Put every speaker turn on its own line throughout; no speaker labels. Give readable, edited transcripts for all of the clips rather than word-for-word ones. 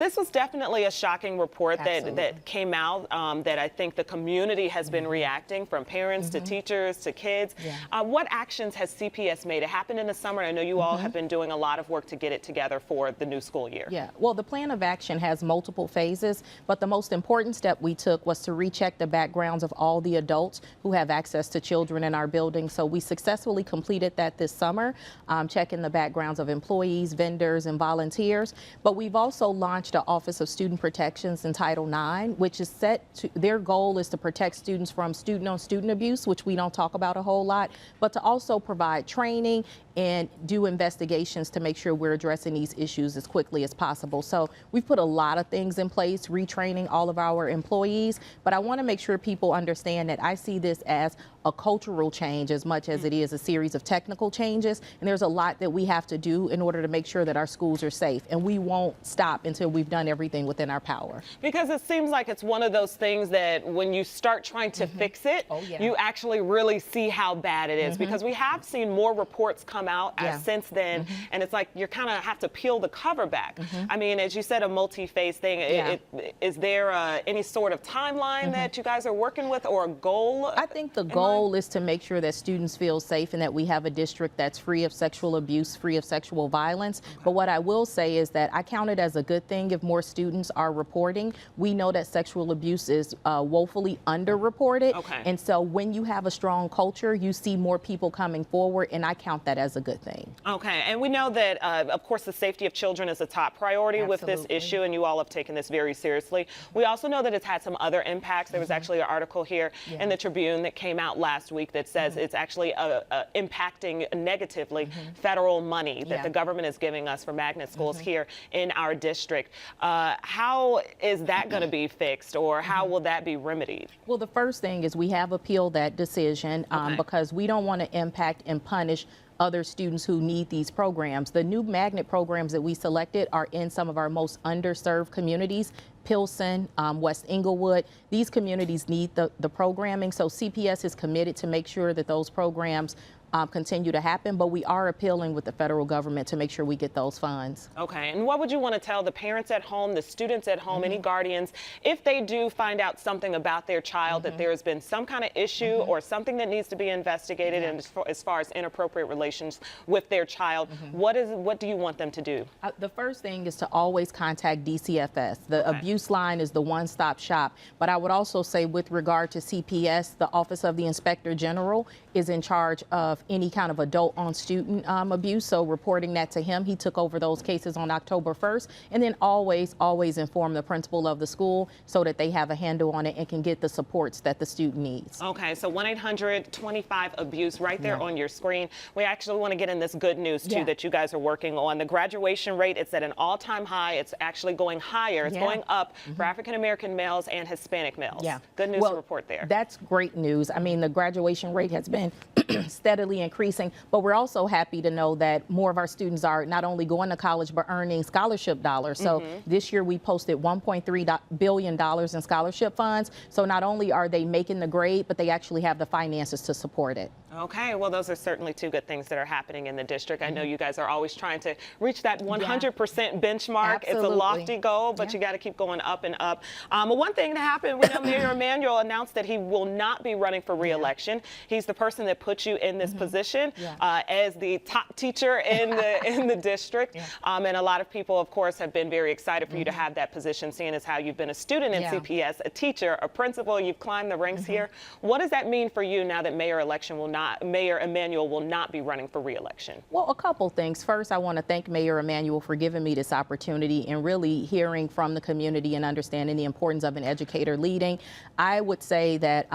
This was definitely a shocking report that came out that I think the community has been reacting, from parents to teachers to kids. What actions has CPS made? It happened in the summer. I know you all have been doing a lot of work to get it together for the new school year.
Yeah, well, the plan of action has multiple phases, but the most important step we took was to recheck the backgrounds of all the adults who have access to children in our building. So we successfully completed that this summer, checking the backgrounds of employees, vendors, and volunteers. But we've also launched the Office of Student Protections in Title IX, which is their goal is to protect students from student-on-student abuse, which we don't talk about a whole lot, but to also provide training and do investigations to make sure we're addressing these issues as quickly as possible. So we've put a lot of things in place, retraining all of our employees, but I want to make sure people understand that I see this as a cultural change as much as it is a series of technical changes, and there's a lot that we have to do in order to make sure that our schools are safe, and we won't stop until we've done everything within our power.
Because it seems like it's one of those things that when you start trying to fix it, you actually really see how bad it is, because we have seen more reports come out since then, and it's like you kind of have to peel the cover back. I mean, as you said, a multi-phase thing. Is there any sort of timeline that you guys are working with, or a goal?
I think the goal is to make sure that students feel safe and that we have a district that's free of sexual abuse, free of sexual violence. But what I will say is that I count it as a good thing if more students are reporting. We know that sexual abuse is woefully underreported. And so when you have a strong culture, you see more people coming forward, and I count that as a good thing.
Okay, and we know that, of course, the safety of children is a top priority with this issue, and you all have taken this very seriously. We also know that it's had some other impacts. There was actually an article here in the Tribune that came out last week that says it's actually impacting negatively federal money that the government is giving us for magnet schools here in our district. How is that going to be fixed, or how will that be remedied?
Well, the first thing is we have appealed that decision because we don't want to impact and punish other students who need these programs. The new magnet programs that we selected are in some of our most underserved communities. Pilsen, West Englewood, these communities need the programming, so CPS is committed to make sure that those programs continue to happen, but we are appealing with the federal government to make sure we get those funds.
Okay, and what would you want to tell the parents at home, the students at home, any guardians, if they do find out something about their child, that there has been some kind of issue or something that needs to be investigated, and as far as inappropriate relations with their child, what do you want them to do?
The first thing is to always contact DCFS. The abuse line is the one-stop shop, but I would also say with regard to CPS, the Office of the Inspector General is in charge of any kind of adult on student abuse, so reporting that to him. He took over those cases on October 1st, and then always inform the principal of the school so that they have a handle on it and can get the supports that the student needs.
Okay, so 1-800-25-ABUSE right there on your screen. We actually want to get in this good news too that you guys are working on. The graduation rate, it's at an all-time high. It's actually going higher. It's going up for African-American males and Hispanic males. Good news to report there.
That's great news. I mean, the graduation rate has been steadily increasing, but we're also happy to know that more of our students are not only going to college but earning scholarship dollars. So this year we posted $1.3 billion in scholarship funds. So not only are they making the grade, but they actually have the finances to support it.
Okay, well, those are certainly two good things that are happening in the district. I know you guys are always trying to reach that 100% benchmark. It's a lofty goal, but you got to keep going up and up. One thing that happened, we know Mayor Emanuel announced that he will not be running for re-election. He's the person that put you in this position as the top teacher in the district. And a lot of people, of course, have been very excited for you to have that position, seeing as how you've been a student in CPS, a teacher, a principal, you've climbed the ranks here. What does that mean for you now that Mayor Emanuel will not be running for re-election?
Well, a couple things. First, I want to thank Mayor Emanuel for giving me this opportunity and really hearing from the community and understanding the importance of an educator leading. I would say that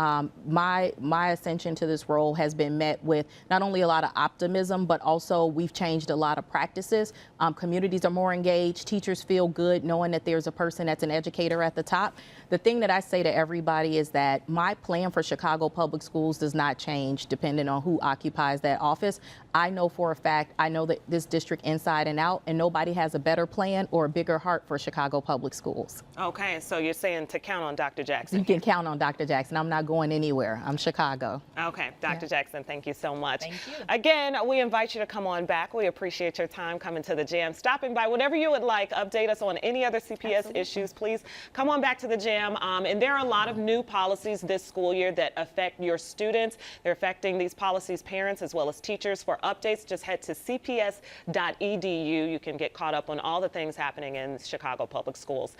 my ascension to this role has been met with not only a lot of optimism, but also we've changed a lot of practices. Communities are more engaged. Teachers feel good knowing that there's a person that's an educator at the top. The thing that I say to everybody is that my plan for Chicago Public Schools does not change depending depending on who occupies that office. I know for a fact, I know that this district inside and out, and nobody has a better plan or a bigger heart for Chicago Public Schools.
Okay, so you're saying to count on Dr. Jackson.
You can count on Dr. Jackson. I'm not going anywhere. I'm Chicago.
Okay, Dr. Jackson, thank you so much.
Thank you.
Again, we invite you to come on back. We appreciate your time coming to the Jam, stopping by, whatever you would like. Update us on any other CPS issues, please. Come on back to the Jam. And there are a lot of new policies this school year that affect your students. They're affecting these policies, parents as well as teachers. For updates, just head to cps.edu. You can get caught up on all the things happening in Chicago Public Schools.